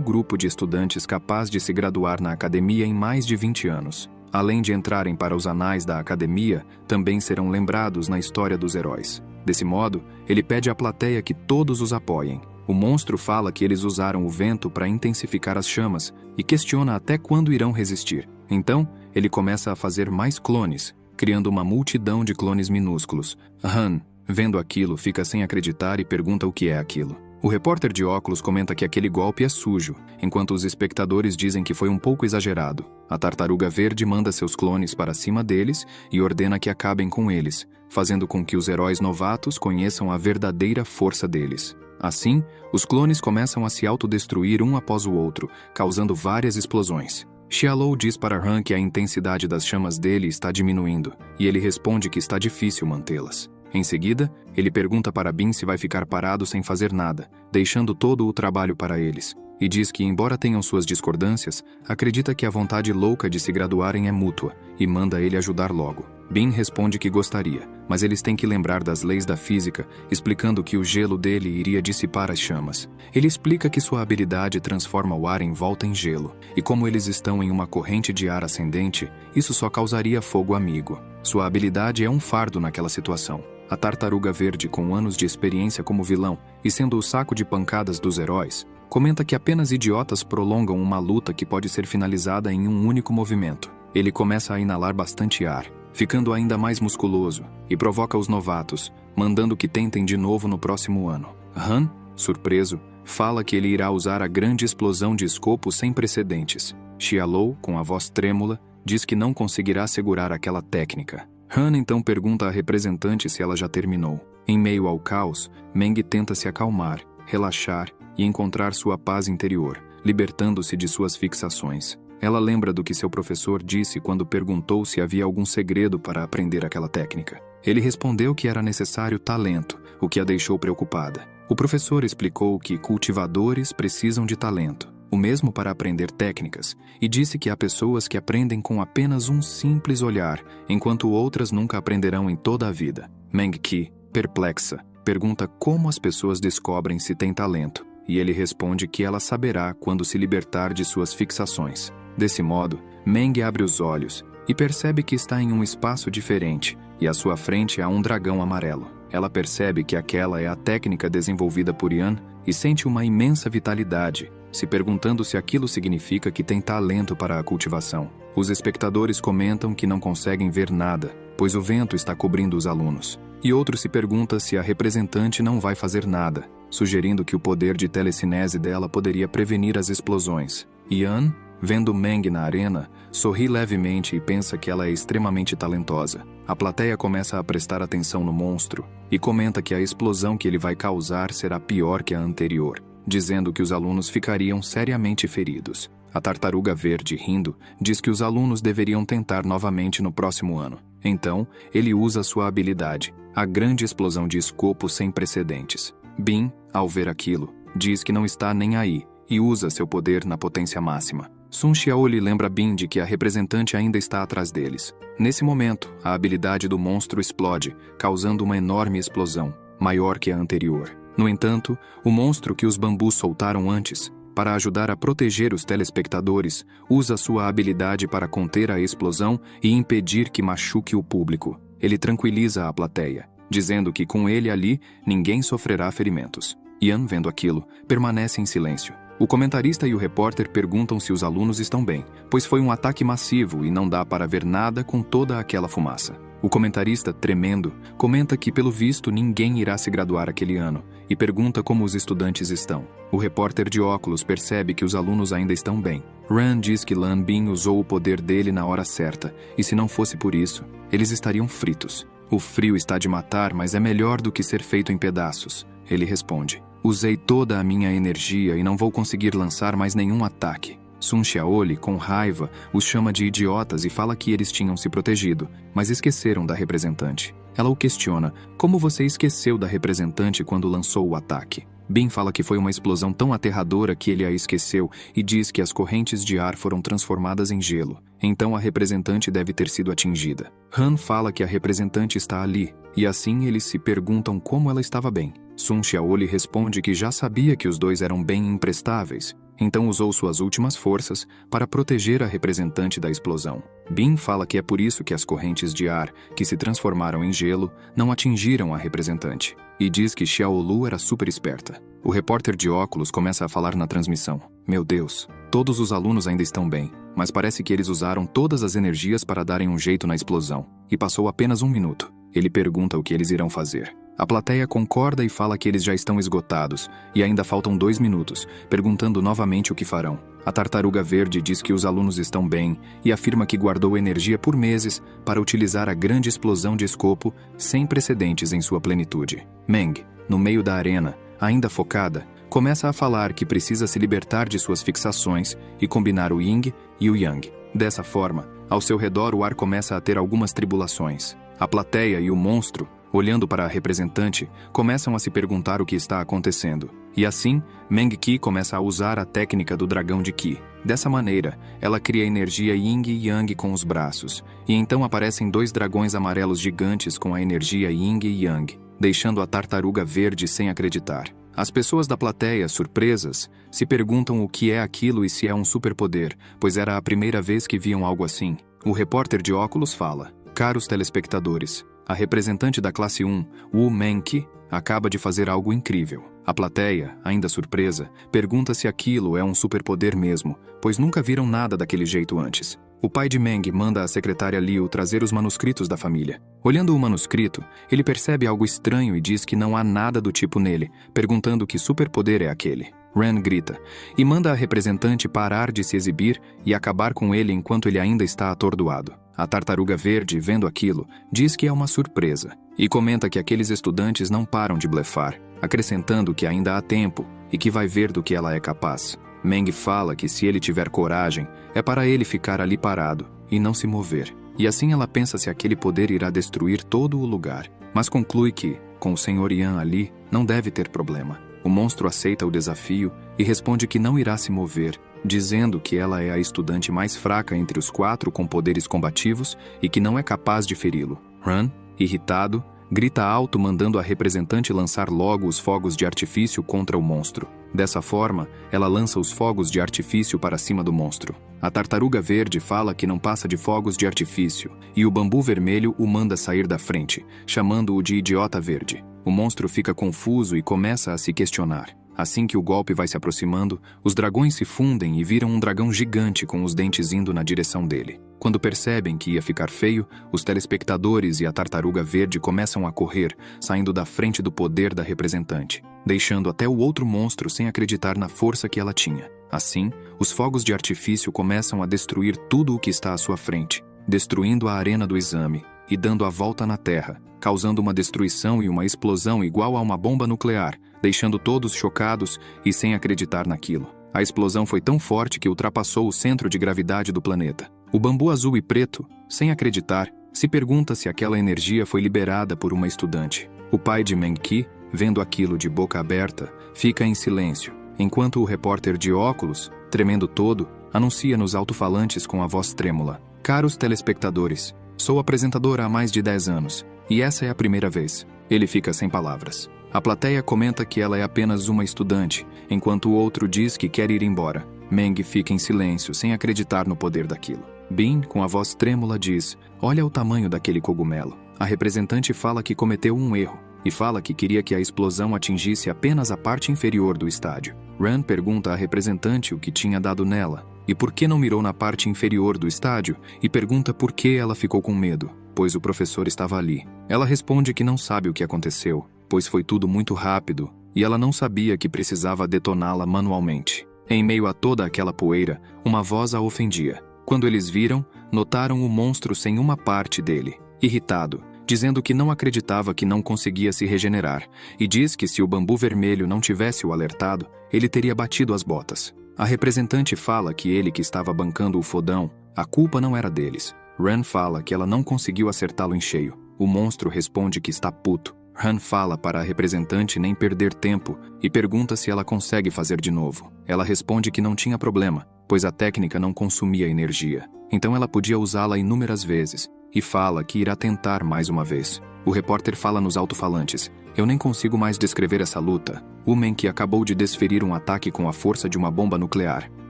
grupo de estudantes capaz de se graduar na academia em mais de 20 anos. Além de entrarem para os anais da academia, também serão lembrados na história dos heróis. Desse modo, ele pede à plateia que todos os apoiem. O monstro fala que eles usaram o vento para intensificar as chamas e questiona até quando irão resistir. Então, ele começa a fazer mais clones, criando uma multidão de clones minúsculos. Han, vendo aquilo, fica sem acreditar e pergunta o que é aquilo. O repórter de óculos comenta que aquele golpe é sujo, enquanto os espectadores dizem que foi um pouco exagerado. A Tartaruga Verde manda seus clones para cima deles e ordena que acabem com eles, fazendo com que os heróis novatos conheçam a verdadeira força deles. Assim, os clones começam a se autodestruir um após o outro, causando várias explosões. Xialou diz para Han que a intensidade das chamas dele está diminuindo, e ele responde que está difícil mantê-las. Em seguida, ele pergunta para Bin se vai ficar parado sem fazer nada, deixando todo o trabalho para eles, e diz que, embora tenham suas discordâncias, acredita que a vontade louca de se graduarem é mútua, e manda ele ajudar logo. Bin responde que gostaria, mas eles têm que lembrar das leis da física, explicando que o gelo dele iria dissipar as chamas. Ele explica que sua habilidade transforma o ar em volta em gelo, e como eles estão em uma corrente de ar ascendente, isso só causaria fogo amigo. Sua habilidade é um fardo naquela situação. A Tartaruga Verde, com anos de experiência como vilão e sendo o saco de pancadas dos heróis, comenta que apenas idiotas prolongam uma luta que pode ser finalizada em um único movimento. Ele começa a inalar bastante ar, ficando ainda mais musculoso, e provoca os novatos, mandando que tentem de novo no próximo ano. Han, surpreso, fala que ele irá usar a grande explosão de escopo sem precedentes. Xialou, com a voz trêmula, diz que não conseguirá segurar aquela técnica. Han então pergunta à representante se ela já terminou. Em meio ao caos, Meng tenta se acalmar, relaxar e encontrar sua paz interior, libertando-se de suas fixações. Ela lembra do que seu professor disse quando perguntou se havia algum segredo para aprender aquela técnica. Ele respondeu que era necessário talento, o que a deixou preocupada. O professor explicou que cultivadores precisam de talento, o mesmo para aprender técnicas, e disse que há pessoas que aprendem com apenas um simples olhar, enquanto outras nunca aprenderão em toda a vida. Meng Qi, perplexa, pergunta como as pessoas descobrem se têm talento, e ele responde que ela saberá quando se libertar de suas fixações. Desse modo, Meng abre os olhos e percebe que está em um espaço diferente, e à sua frente há um dragão amarelo. Ela percebe que aquela é a técnica desenvolvida por Yan e sente uma imensa vitalidade, se perguntando se aquilo significa que tem talento para a cultivação. Os espectadores comentam que não conseguem ver nada, pois o vento está cobrindo os alunos. E outro se pergunta se a representante não vai fazer nada, sugerindo que o poder de telecinese dela poderia prevenir as explosões. Yan, vendo Meng na arena, sorri levemente e pensa que ela é extremamente talentosa. A plateia começa a prestar atenção no monstro e comenta que a explosão que ele vai causar será pior que a anterior, dizendo que os alunos ficariam seriamente feridos. A Tartaruga Verde, rindo, diz que os alunos deveriam tentar novamente no próximo ano. Então, ele usa sua habilidade, a grande explosão de escopo sem precedentes. Bin, ao ver aquilo, diz que não está nem aí e usa seu poder na potência máxima. Sun Xiaoli lembra Bin de que a representante ainda está atrás deles. Nesse momento, a habilidade do monstro explode, causando uma enorme explosão, maior que a anterior. No entanto, o monstro que os bambus soltaram antes, para ajudar a proteger os telespectadores, usa sua habilidade para conter a explosão e impedir que machuque o público. Ele tranquiliza a plateia, dizendo que com ele ali, ninguém sofrerá ferimentos. Yan, vendo aquilo, permanece em silêncio. O comentarista e o repórter perguntam se os alunos estão bem, pois foi um ataque massivo e não dá para ver nada com toda aquela fumaça. O comentarista, tremendo, comenta que, pelo visto, ninguém irá se graduar aquele ano e pergunta como os estudantes estão. O repórter de óculos percebe que os alunos ainda estão bem. Ran diz que Lan Bin usou o poder dele na hora certa e, se não fosse por isso, eles estariam fritos. O frio está de matar, mas é melhor do que ser feito em pedaços. Ele responde: usei toda a minha energia e não vou conseguir lançar mais nenhum ataque. Sun Xiaoli, com raiva, os chama de idiotas e fala que eles tinham se protegido, mas esqueceram da representante. Ela o questiona: como você esqueceu da representante quando lançou o ataque? Bin fala que foi uma explosão tão aterradora que ele a esqueceu e diz que as correntes de ar foram transformadas em gelo. Então a representante deve ter sido atingida. Han fala que a representante está ali, e assim eles se perguntam como ela estava bem. Sun Xiao lhe responde que já sabia que os dois eram bem imprestáveis, então usou suas últimas forças para proteger a representante da explosão. Bin fala que é por isso que as correntes de ar, que se transformaram em gelo, não atingiram a representante, e diz que Xiao Lu era super esperta. O repórter de óculos começa a falar na transmissão. Meu Deus, todos os alunos ainda estão bem, mas parece que eles usaram todas as energias para darem um jeito na explosão, e passou apenas 1 minuto. Ele pergunta o que eles irão fazer. A plateia concorda e fala que eles já estão esgotados, e ainda faltam 2 minutos, perguntando novamente o que farão. A Tartaruga Verde diz que os alunos estão bem e afirma que guardou energia por meses para utilizar a grande explosão de escopo sem precedentes em sua plenitude. Meng, no meio da arena, ainda focada, começa a falar que precisa se libertar de suas fixações e combinar o Yin e o Yang. Dessa forma, ao seu redor o ar começa a ter algumas tribulações. A plateia e o monstro, olhando para a representante, começam a se perguntar o que está acontecendo. E assim, Meng Qi começa a usar a técnica do dragão de Qi. Dessa maneira, ela cria energia Yin e Yang com os braços, e então aparecem 2 dragões amarelos gigantes com a energia Yin e Yang, deixando a Tartaruga Verde sem acreditar. As pessoas da plateia, surpresas, se perguntam o que é aquilo e se é um superpoder, pois era a primeira vez que viam algo assim. O repórter de óculos fala: caros telespectadores, a representante da classe 1, Wu Menqi, acaba de fazer algo incrível. A plateia, ainda surpresa, pergunta se aquilo é um superpoder mesmo, pois nunca viram nada daquele jeito antes. O pai de Meng manda a secretária Liu trazer os manuscritos da família. Olhando o manuscrito, ele percebe algo estranho e diz que não há nada do tipo nele, perguntando que superpoder é aquele. Ren grita e manda a representante parar de se exibir e acabar com ele enquanto ele ainda está atordoado. A Tartaruga Verde, vendo aquilo, diz que é uma surpresa e comenta que aqueles estudantes não param de blefar, acrescentando que ainda há tempo e que vai ver do que ela é capaz. Meng fala que se ele tiver coragem, é para ele ficar ali parado e não se mover. E assim ela pensa se aquele poder irá destruir todo o lugar, mas conclui que, com o Sr. Yan ali, não deve ter problema. O monstro aceita o desafio e responde que não irá se mover, dizendo que ela é a estudante mais fraca entre os 4 com poderes combativos e que não é capaz de feri-lo. Han, irritado, grita alto mandando a representante lançar logo os fogos de artifício contra o monstro. Dessa forma, ela lança os fogos de artifício para cima do monstro. A Tartaruga Verde fala que não passa de fogos de artifício, e o Bambu Vermelho o manda sair da frente, chamando-o de Idiota Verde. O monstro fica confuso e começa a se questionar. Assim que o golpe vai se aproximando, os dragões se fundem e viram um dragão gigante com os dentes indo na direção dele. Quando percebem que ia ficar feio, os telespectadores e a Tartaruga Verde começam a correr, saindo da frente do poder da representante, deixando até o outro monstro sem acreditar na força que ela tinha. Assim, os fogos de artifício começam a destruir tudo o que está à sua frente, destruindo a arena do exame e dando a volta na Terra, causando uma destruição e uma explosão igual a uma bomba nuclear, deixando todos chocados e sem acreditar naquilo. A explosão foi tão forte que ultrapassou o centro de gravidade do planeta. O Bambu Azul e Preto, sem acreditar, se pergunta se aquela energia foi liberada por uma estudante. O pai de Meng Qi, vendo aquilo de boca aberta, fica em silêncio, enquanto o repórter de óculos, tremendo todo, anuncia nos alto-falantes com a voz trêmula: caros telespectadores, sou apresentadora há mais de 10 anos, e essa é a primeira vez. Ele fica sem palavras. A plateia comenta que ela é apenas uma estudante, enquanto o outro diz que quer ir embora. Meng fica em silêncio, sem acreditar no poder daquilo. Bin, com a voz trêmula, diz: olha o tamanho daquele cogumelo. A representante fala que cometeu um erro, e fala que queria que a explosão atingisse apenas a parte inferior do estádio. Ren pergunta à representante o que tinha dado nela, e por que não mirou na parte inferior do estádio, e pergunta por que ela ficou com medo, pois o professor estava ali. Ela responde que não sabe o que aconteceu, pois foi tudo muito rápido, e ela não sabia que precisava detoná-la manualmente. Em meio a toda aquela poeira, uma voz a ofendia. Quando eles viram, notaram o monstro sem uma parte dele, irritado, dizendo que não acreditava que não conseguia se regenerar, e diz que se o Bambu Vermelho não tivesse o alertado, ele teria batido as botas. A representante fala que ele que estava bancando o fodão, a culpa não era deles. Ren fala que ela não conseguiu acertá-lo em cheio. O monstro responde que está puto. Han fala para a representante nem perder tempo e pergunta se ela consegue fazer de novo. Ela responde que não tinha problema, pois a técnica não consumia energia. Então ela podia usá-la inúmeras vezes, e fala que irá tentar mais uma vez. O repórter fala nos alto-falantes: "Eu nem consigo mais descrever essa luta. O Menk acabou de desferir um ataque com a força de uma bomba nuclear.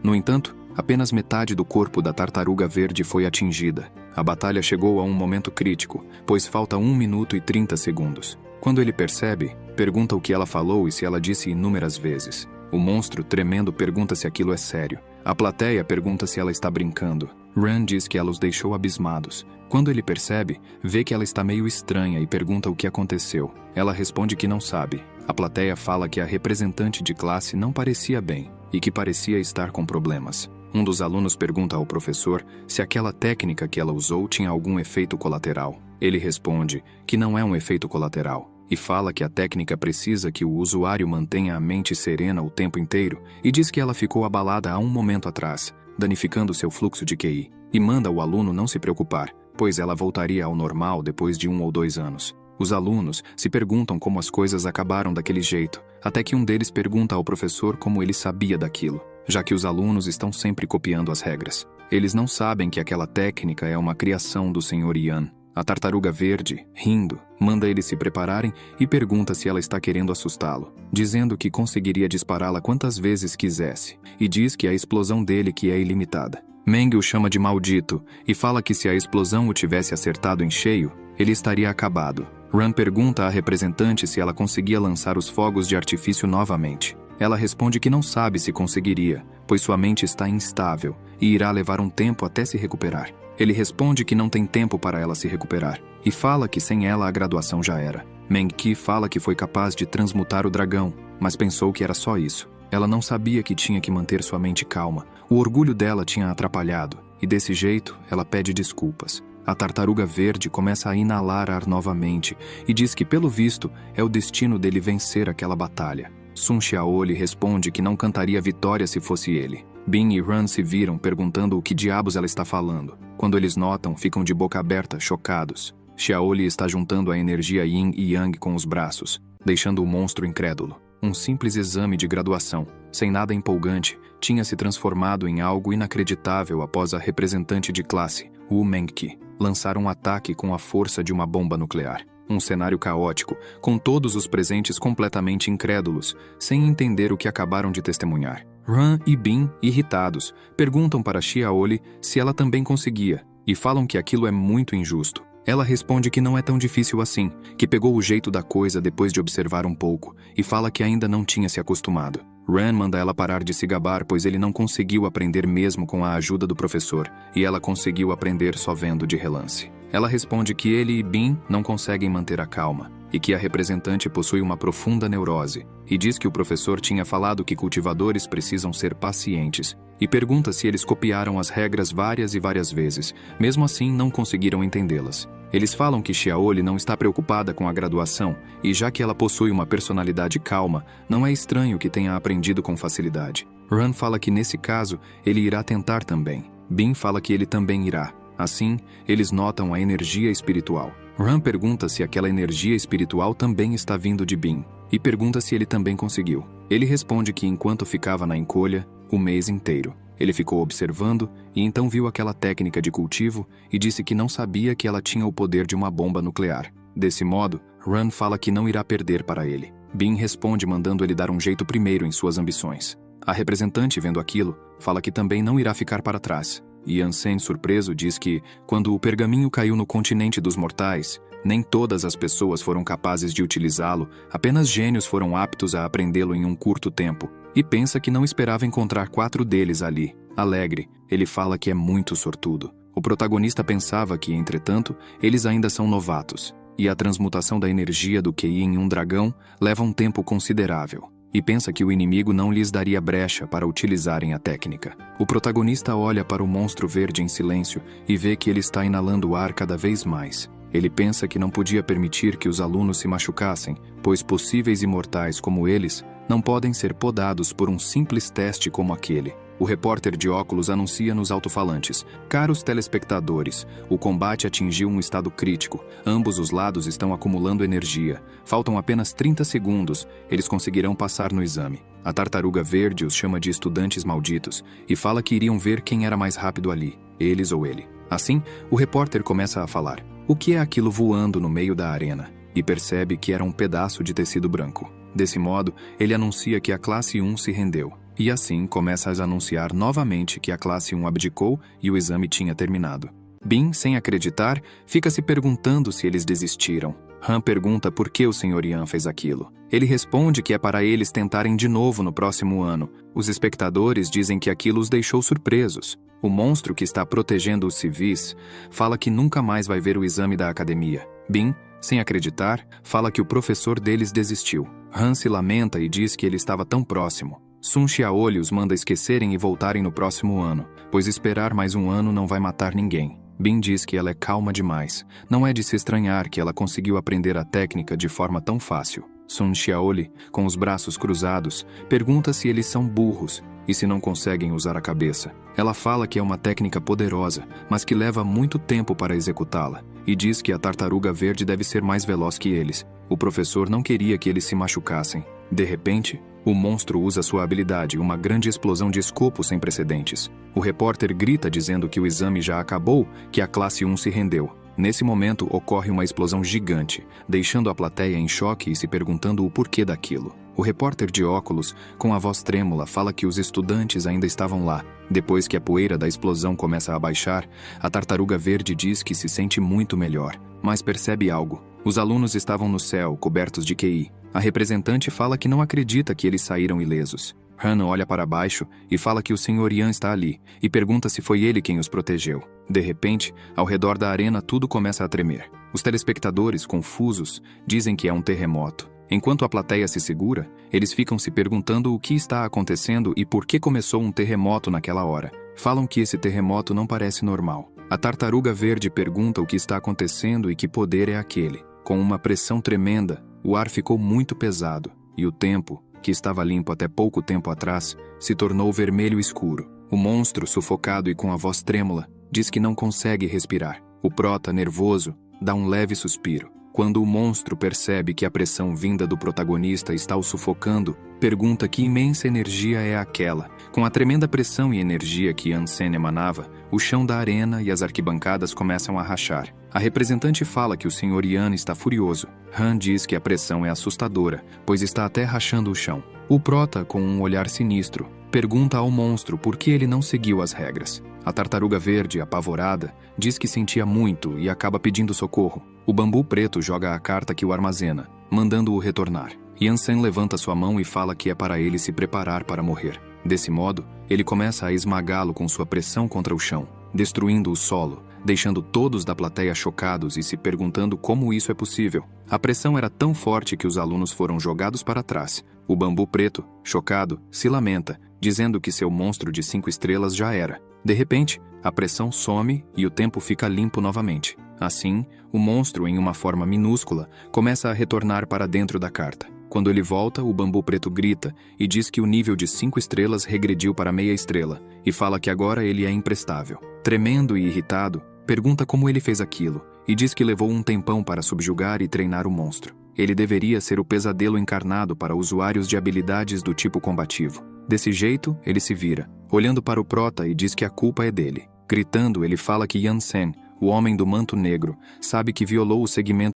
No entanto, apenas metade do corpo da tartaruga verde foi atingida. A batalha chegou a um momento crítico, pois falta 1 minuto e 30 segundos. Quando ele percebe, pergunta o que ela falou e se ela disse inúmeras vezes. O monstro, tremendo, pergunta se aquilo é sério. A plateia pergunta se ela está brincando. Ran diz que ela os deixou abismados. Quando ele percebe, vê que ela está meio estranha e pergunta o que aconteceu. Ela responde que não sabe. A plateia fala que a representante de classe não parecia bem e que parecia estar com problemas. Um dos alunos pergunta ao professor se aquela técnica que ela usou tinha algum efeito colateral. Ele responde que não é um efeito colateral e fala que a técnica precisa que o usuário mantenha a mente serena o tempo inteiro e diz que ela ficou abalada há um momento atrás, danificando seu fluxo de QI, e manda o aluno não se preocupar, pois ela voltaria ao normal depois de 1 ou 2 anos. Os alunos se perguntam como as coisas acabaram daquele jeito, até que um deles pergunta ao professor como ele sabia daquilo, já que os alunos estão sempre copiando as regras. Eles não sabem que aquela técnica é uma criação do Sr. Ian. A tartaruga verde, rindo, manda eles se prepararem e pergunta se ela está querendo assustá-lo, dizendo que conseguiria dispará-la quantas vezes quisesse, e diz que a explosão dele que é ilimitada. Meng o chama de maldito e fala que se a explosão o tivesse acertado em cheio, ele estaria acabado. Ran pergunta à representante se ela conseguia lançar os fogos de artifício novamente. Ela responde que não sabe se conseguiria, pois sua mente está instável e irá levar um tempo até se recuperar. Ele responde que não tem tempo para ela se recuperar, e fala que sem ela a graduação já era. Meng Qi fala que foi capaz de transmutar o dragão, mas pensou que era só isso. Ela não sabia que tinha que manter sua mente calma. O orgulho dela tinha atrapalhado, e desse jeito, ela pede desculpas. A tartaruga verde começa a inalar ar novamente, e diz que, pelo visto, é o destino dele vencer aquela batalha. Sun Xiaoli responde que não cantaria vitória se fosse ele. Bin e Ran se viram perguntando o que diabos ela está falando. Quando eles notam, ficam de boca aberta, chocados. Xiaoli está juntando a energia Yin e Yang com os braços, deixando o monstro incrédulo. Um simples exame de graduação, sem nada empolgante, tinha se transformado em algo inacreditável após a representante de classe, Wu Mengqi, lançar um ataque com a força de uma bomba nuclear. Um cenário caótico, com todos os presentes completamente incrédulos, sem entender o que acabaram de testemunhar. Ran e Bin, irritados, perguntam para Xiaoli se ela também conseguia, e falam que aquilo é muito injusto. Ela responde que não é tão difícil assim, que pegou o jeito da coisa depois de observar um pouco, e fala que ainda não tinha se acostumado. Ran manda ela parar de se gabar, pois ele não conseguiu aprender mesmo com a ajuda do professor, e ela conseguiu aprender só vendo de relance. Ela responde que ele e Bin não conseguem manter a calma, e que a representante possui uma profunda neurose, e diz que o professor tinha falado que cultivadores precisam ser pacientes, e pergunta se eles copiaram as regras várias e várias vezes, mesmo assim não conseguiram entendê-las. Eles falam que Xiaoli não está preocupada com a graduação, e já que ela possui uma personalidade calma, não é estranho que tenha aprendido com facilidade. Ran fala que nesse caso, ele irá tentar também. Bin fala que ele também irá. Assim, eles notam a energia espiritual. Ran pergunta se aquela energia espiritual também está vindo de Bin, e pergunta se ele também conseguiu. Ele responde que enquanto ficava na encolha, o mês inteiro, ele ficou observando e então viu aquela técnica de cultivo e disse que não sabia que ela tinha o poder de uma bomba nuclear. Desse modo, Ran fala que não irá perder para ele. Bin responde mandando ele dar um jeito primeiro em suas ambições. A representante, vendo aquilo, fala que também não irá ficar para trás. Yansen, surpreso, diz que, quando o pergaminho caiu no continente dos mortais, nem todas as pessoas foram capazes de utilizá-lo, apenas gênios foram aptos a aprendê-lo em um curto tempo, e pensa que não esperava encontrar 4 deles ali. Alegre, ele fala que é muito sortudo. O protagonista pensava que, entretanto, eles ainda são novatos, e a transmutação da energia do QI em um dragão leva um tempo considerável. E pensa que o inimigo não lhes daria brecha para utilizarem a técnica. O protagonista olha para o monstro verde em silêncio e vê que ele está inalando o ar cada vez mais. Ele pensa que não podia permitir que os alunos se machucassem, pois possíveis imortais como eles não podem ser podados por um simples teste como aquele. O repórter de óculos anuncia nos alto-falantes: caros telespectadores, o combate atingiu um estado crítico. Ambos os lados estão acumulando energia. Faltam apenas 30 segundos. Eles conseguirão passar no exame. A tartaruga verde os chama de estudantes malditos e fala que iriam ver quem era mais rápido ali, eles ou ele. Assim, o repórter começa a falar: o que é aquilo voando no meio da arena? E percebe que era um pedaço de tecido branco. Desse modo, ele anuncia que a classe 1 se rendeu. E assim começa a anunciar novamente que a classe 1 abdicou e o exame tinha terminado. Bin, sem acreditar, fica se perguntando se eles desistiram. Han pergunta por que o Sr. Yan fez aquilo. Ele responde que é para eles tentarem de novo no próximo ano. Os espectadores dizem que aquilo os deixou surpresos. O monstro que está protegendo os civis fala que nunca mais vai ver o exame da academia. Bin, sem acreditar, fala que o professor deles desistiu. Han se lamenta e diz que ele estava tão próximo. Sun Xiaoli os manda esquecerem e voltarem no próximo ano, pois esperar mais um ano não vai matar ninguém. Bin diz que ela é calma demais. Não é de se estranhar que ela conseguiu aprender a técnica de forma tão fácil. Sun Xiaoli, com os braços cruzados, pergunta se eles são burros e se não conseguem usar a cabeça. Ela fala que é uma técnica poderosa, mas que leva muito tempo para executá-la, e diz que a tartaruga verde deve ser mais veloz que eles. O professor não queria que eles se machucassem. De repente, o monstro usa sua habilidade, uma grande explosão de escopo sem precedentes. O repórter grita dizendo que o exame já acabou, que a classe 1 se rendeu. Nesse momento, ocorre uma explosão gigante, deixando a plateia em choque e se perguntando o porquê daquilo. O repórter de óculos, com a voz trêmula, fala que os estudantes ainda estavam lá. Depois que a poeira da explosão começa a baixar, a tartaruga verde diz que se sente muito melhor, mas percebe algo. Os alunos estavam no céu, cobertos de QI. A representante fala que não acredita que eles saíram ilesos. Han olha para baixo e fala que o Sr. Yan está ali, e pergunta se foi ele quem os protegeu. De repente, ao redor da arena tudo começa a tremer. Os telespectadores, confusos, dizem que é um terremoto. Enquanto a plateia se segura, eles ficam se perguntando o que está acontecendo e por que começou um terremoto naquela hora. Falam que esse terremoto não parece normal. A tartaruga verde pergunta o que está acontecendo e que poder é aquele. Com uma pressão tremenda, o ar ficou muito pesado, e o tempo, que estava limpo até pouco tempo atrás, se tornou vermelho escuro. O monstro, sufocado e com a voz trêmula, diz que não consegue respirar. O prota, nervoso, dá um leve suspiro. Quando o monstro percebe que a pressão vinda do protagonista está o sufocando, pergunta que imensa energia é aquela. Com a tremenda pressão e energia que Yan-sen emanava, o chão da arena e as arquibancadas começam a rachar. A representante fala que o Sr. Yan está furioso. Han diz que a pressão é assustadora, pois está até rachando o chão. O prota, com um olhar sinistro, pergunta ao monstro por que ele não seguiu as regras. A tartaruga verde, apavorada, diz que sentia muito e acaba pedindo socorro. O bambu preto joga a carta que o armazena, mandando-o retornar. Yan-sen levanta sua mão e fala que é para ele se preparar para morrer. Desse modo, ele começa a esmagá-lo com sua pressão contra o chão, destruindo o solo, deixando todos da plateia chocados e se perguntando como isso é possível. A pressão era tão forte que os alunos foram jogados para trás. O bambu preto, chocado, se lamenta, dizendo que seu monstro de 5 estrelas já era. De repente, a pressão some e o tempo fica limpo novamente. Assim, o monstro, em uma forma minúscula, começa a retornar para dentro da carta. Quando ele volta, o bambu preto grita e diz que o nível de 5 estrelas regrediu para meia estrela e fala que agora ele é imprestável. Tremendo e irritado, pergunta como ele fez aquilo e diz que levou um tempão para subjugar e treinar o monstro. Ele deveria ser o pesadelo encarnado para usuários de habilidades do tipo combativo. Desse jeito, ele se vira, olhando para o prota e diz que a culpa é dele. Gritando, ele fala que Yan-sen, o homem do manto negro, sabe que violou o segmento